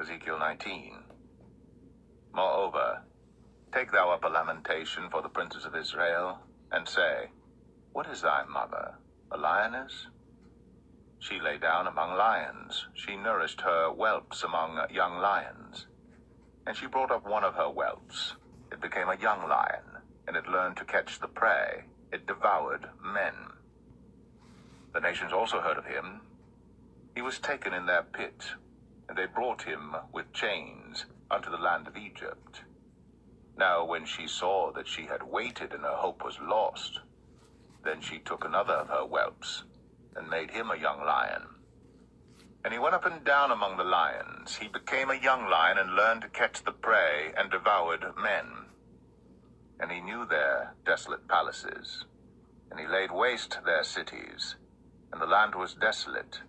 Ezekiel 19. Moreover, take thou up a lamentation for the princes of Israel, and say, What is thy mother, a lioness? She lay down among lions. She nourished her whelps among young lions. And she brought up one of her whelps. It became a young lion, and it learned to catch the prey. It devoured men. The nations also heard of him. He was taken in their pit, and they brought him with chains unto the land of Egypt. Now when she saw that she had waited and her hope was lost, then she took another of her whelps, and made him a young lion. And he went up and down among the lions. He became a young lion, and learned to catch the prey, and devoured men. And he knew their desolate palaces, and he laid waste their cities, and the land was desolate,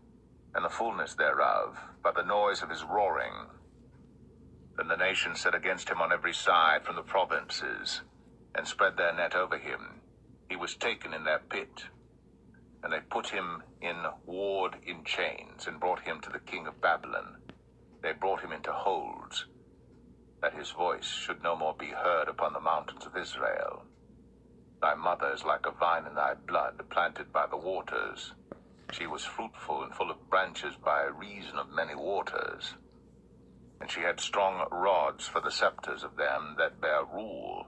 and the fullness thereof, by the noise of his roaring. Then the nations set against him on every side from the provinces, and spread their net over him. He was taken in their pit, and they put him in ward in chains, and brought him to the king of Babylon. They brought him into holds, that his voice should no more be heard upon the mountains of Israel. Thy mother is like a vine in thy blood, planted by the waters. She was fruitful and full of branches by reason of many waters. And she had strong rods for the scepters of them that bear rule,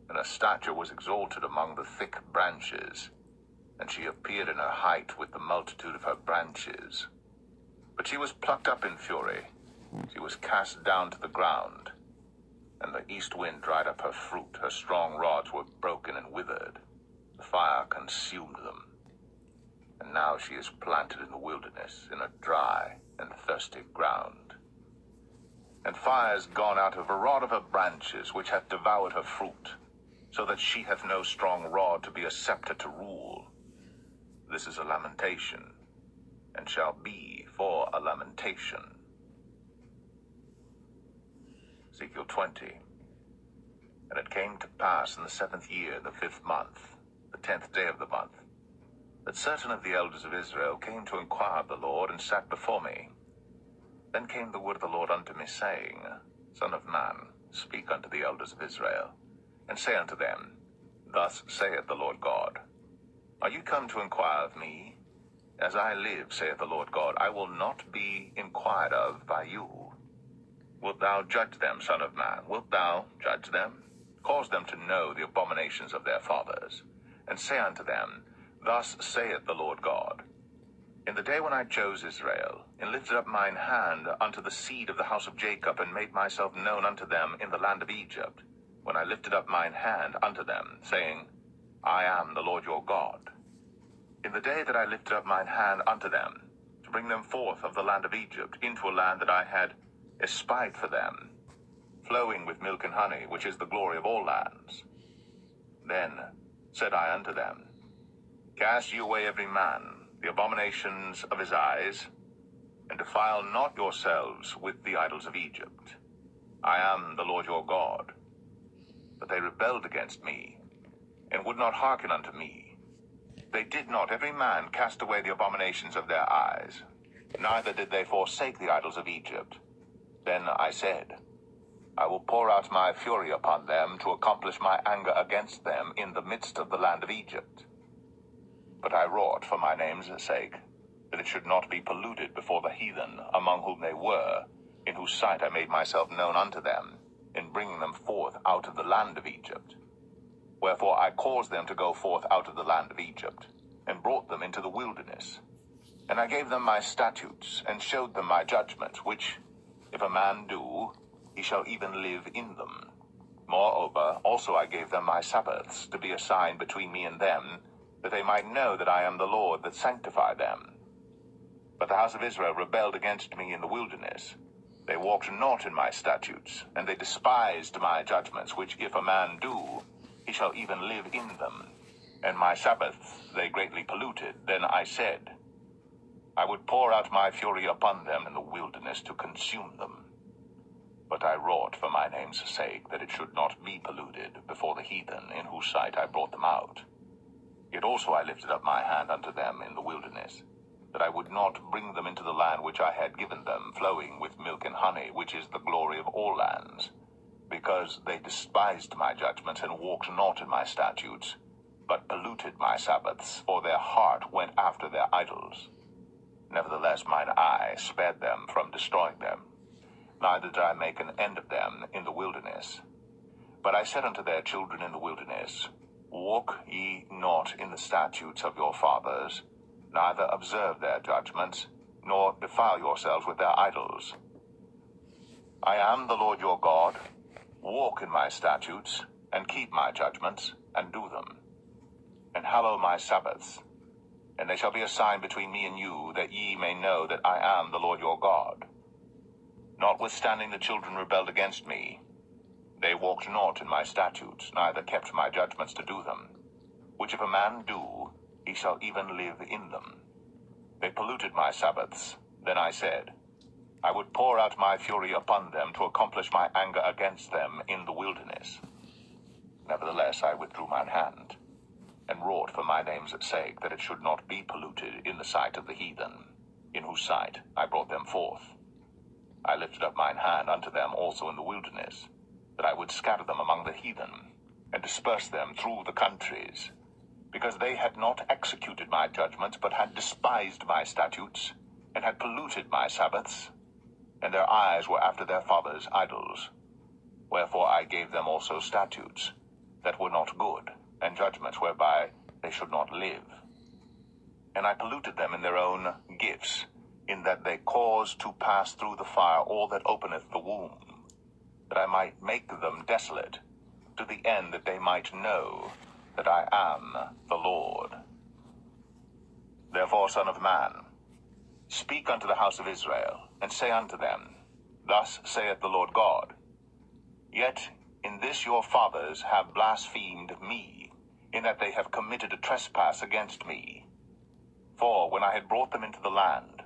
and her stature was exalted among the thick branches. And she appeared in her height with the multitude of her branches. But she was plucked up in fury. She was cast down to the ground. And the east wind dried up her fruit. Her strong rods were broken and withered. The fire consumed them. And now she is planted in the wilderness, in a dry and thirsty ground. And fire is gone out of a rod of her branches, which hath devoured her fruit, so that she hath no strong rod to be a scepter to rule. This is a lamentation, and shall be for a lamentation. Ezekiel 20. And it came to pass in the 7th year, the 5th month, the 10th day of the month, that certain of the elders of Israel came to inquire of the Lord, and sat before me. Then came the word of the Lord unto me, saying, Son of man, speak unto the elders of Israel, and say unto them, Thus saith the Lord God, Are you come to inquire of me? As I live, saith the Lord God, I will not be inquired of by you. Wilt thou judge them, son of man? Wilt thou judge them? Cause them to know the abominations of their fathers, and say unto them, Thus saith the Lord God, In the day when I chose Israel, and lifted up mine hand unto the seed of the house of Jacob, and made myself known unto them in the land of Egypt, when I lifted up mine hand unto them, saying, I am the Lord your God. In the day that I lifted up mine hand unto them, to bring them forth of the land of Egypt, into a land that I had espied for them, flowing with milk and honey, which is the glory of all lands. Then said I unto them, Cast ye away every man the abominations of his eyes, and defile not yourselves with the idols of Egypt. I am the Lord your God. But they rebelled against me, and would not hearken unto me. They did not every man cast away the abominations of their eyes, neither did they forsake the idols of Egypt. Then I said, I will pour out my fury upon them, to accomplish my anger against them in the midst of the land of Egypt. But I wrought for my name's sake, that it should not be polluted before the heathen, among whom they were, in whose sight I made myself known unto them, in bringing them forth out of the land of Egypt. Wherefore I caused them to go forth out of the land of Egypt, and brought them into the wilderness. And I gave them my statutes, and showed them my judgments, which, if a man do, he shall even live in them. Moreover, also I gave them my Sabbaths, to be a sign between me and them, that they might know that I am the Lord that sanctify them. But the house of Israel rebelled against me in the wilderness. They walked not in my statutes, and they despised my judgments, which if a man do, he shall even live in them. And my Sabbaths they greatly polluted. Then I said, I would pour out my fury upon them in the wilderness to consume them. But I wrought for my name's sake, that it should not be polluted before the heathen, in whose sight I brought them out. Yet also I lifted up my hand unto them in the wilderness, that I would not bring them into the land which I had given them, flowing with milk and honey, which is the glory of all lands, because they despised my judgments and walked not in my statutes, but polluted my Sabbaths, for their heart went after their idols. Nevertheless mine eye spared them from destroying them, neither did I make an end of them in the wilderness. But I said unto their children in the wilderness, Walk ye not in the statutes of your fathers, neither observe their judgments, nor defile yourselves with their idols. I am the Lord your God. Walk in my statutes, and keep my judgments, and do them. And hallow my Sabbaths. And they shall be a sign between me and you, that ye may know that I am the Lord your God. Notwithstanding the children rebelled against me. They walked not in my statutes, neither kept my judgments to do them. Which if a man do, he shall even live in them. They polluted my Sabbaths. Then I said, I would pour out my fury upon them to accomplish my anger against them in the wilderness. Nevertheless I withdrew mine hand, and wrought for my name's sake that it should not be polluted in the sight of the heathen, in whose sight I brought them forth. I lifted up mine hand unto them also in the wilderness, that I would scatter them among the heathen, and disperse them through the countries, because they had not executed my judgments, but had despised my statutes, and had polluted my Sabbaths, and their eyes were after their fathers' idols. Wherefore I gave them also statutes that were not good, and judgments whereby they should not live. And I polluted them in their own gifts, in that they caused to pass through the fire all that openeth the womb, that I might make them desolate, to the end that they might know that I am the Lord. Therefore, Son of man, speak unto the house of Israel, and say unto them, Thus saith the Lord God, Yet in this your fathers have blasphemed me, in that they have committed a trespass against me. For when I had brought them into the land,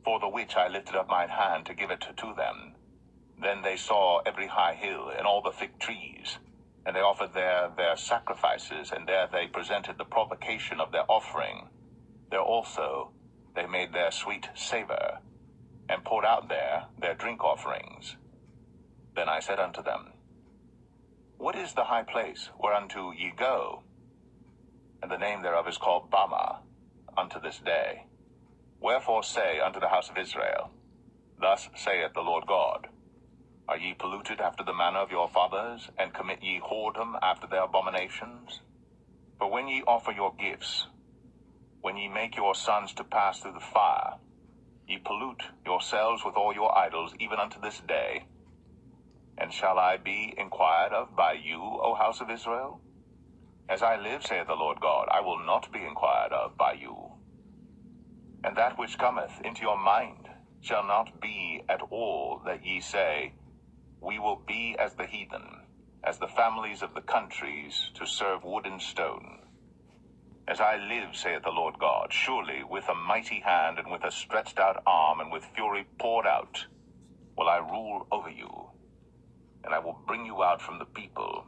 for the which I lifted up mine hand to give it to them, then they saw every high hill and all the thick trees, and they offered there their sacrifices, and there they presented the provocation of their offering. There also they made their sweet savor, and poured out there their drink offerings. Then I said unto them, What is the high place whereunto ye go? And the name thereof is called Bama unto this day. Wherefore say unto the house of Israel, Thus saith the Lord God, Are ye polluted after the manner of your fathers, and commit ye whoredom after their abominations? For when ye offer your gifts, when ye make your sons to pass through the fire, ye pollute yourselves with all your idols, even unto this day. And shall I be inquired of by you, O house of Israel? As I live, saith the Lord God, I will not be inquired of by you. And that which cometh into your mind shall not be at all that ye say, We will be as the heathen, as the families of the countries, to serve wood and stone. As I live, saith the Lord God, surely with a mighty hand and with a stretched out arm and with fury poured out will I rule over you. And I will bring you out from the people,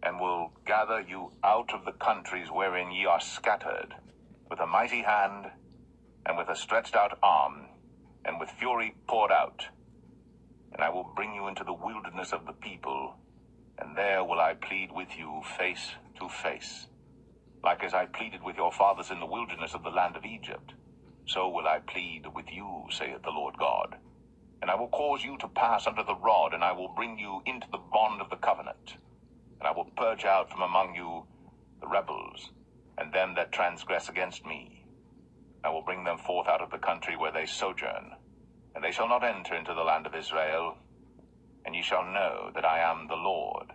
and will gather you out of the countries wherein ye are scattered, with a mighty hand, and with a stretched out arm, and with fury poured out. And I will bring you into the wilderness of the people, and there will I plead with you face to face. Like as I pleaded with your fathers in the wilderness of the land of Egypt, so will I plead with you, saith the Lord God. And I will cause you to pass under the rod, and I will bring you into the bond of the covenant. And I will purge out from among you the rebels, and them that transgress against me. I will bring them forth out of the country where they sojourn, and they shall not enter into the land of Israel, and ye shall know that I am the Lord.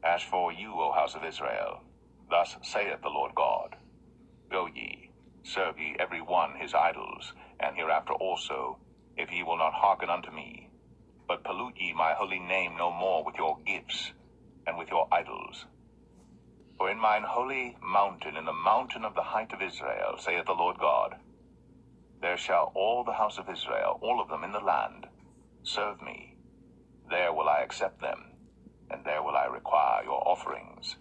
As for you, O house of Israel, thus saith the Lord God, Go ye, serve ye every one his idols, and hereafter also, if ye will not hearken unto me, but pollute ye my holy name no more with your gifts, and with your idols. For in mine holy mountain, in the mountain of the height of Israel, saith the Lord God, there shall all the house of Israel, all of them in the land, serve me. There will I accept them, and there will I require your offerings,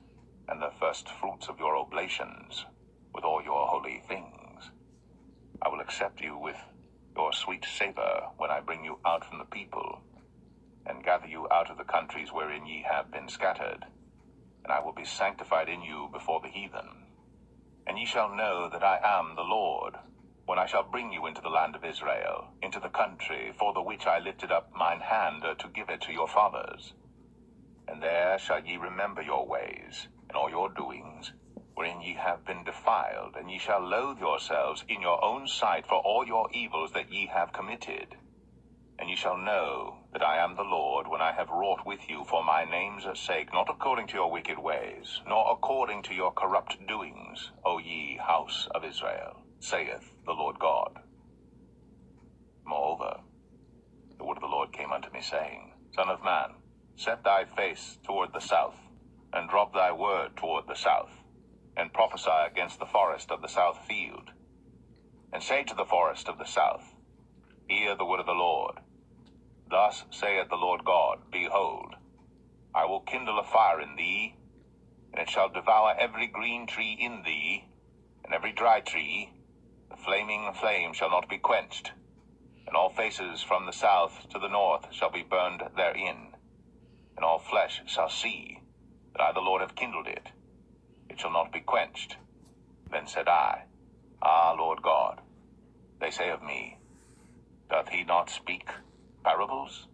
and the first fruits of your oblations, with all your holy things. accept you with your sweet savor when I bring you out from the people, and gather you out of the countries wherein ye have been scattered, and I will be sanctified in you before the heathen. And ye shall know that I am the Lord, when I shall bring you into the land of Israel, into the country for the which I lifted up mine hand to give it to your fathers. And there shall ye remember your ways, and all your doings, wherein ye have been defiled, and ye shall loathe yourselves in your own sight for all your evils that ye have committed. And ye shall know that I am the Lord, when I have wrought with you for my name's sake, not according to your wicked ways, nor according to your corrupt doings, O ye house of Israel, saith the Lord God. Moreover, the word of the Lord came unto me, saying, Son of man, set thy face toward the south, and drop thy word toward the south, and prophesy against the forest of the south field. And say to the forest of the south, Hear the word of the Lord. Thus saith the Lord God, Behold, I will kindle a fire in thee, and it shall devour every green tree in thee, and every dry tree. The flaming flame shall not be quenched, and all faces from the south to the north shall be burned therein. And all flesh shall see that I the Lord have kindled it. It shall not be quenched. Then said I, Ah, Lord God, they say of me, Doth he not speak parables?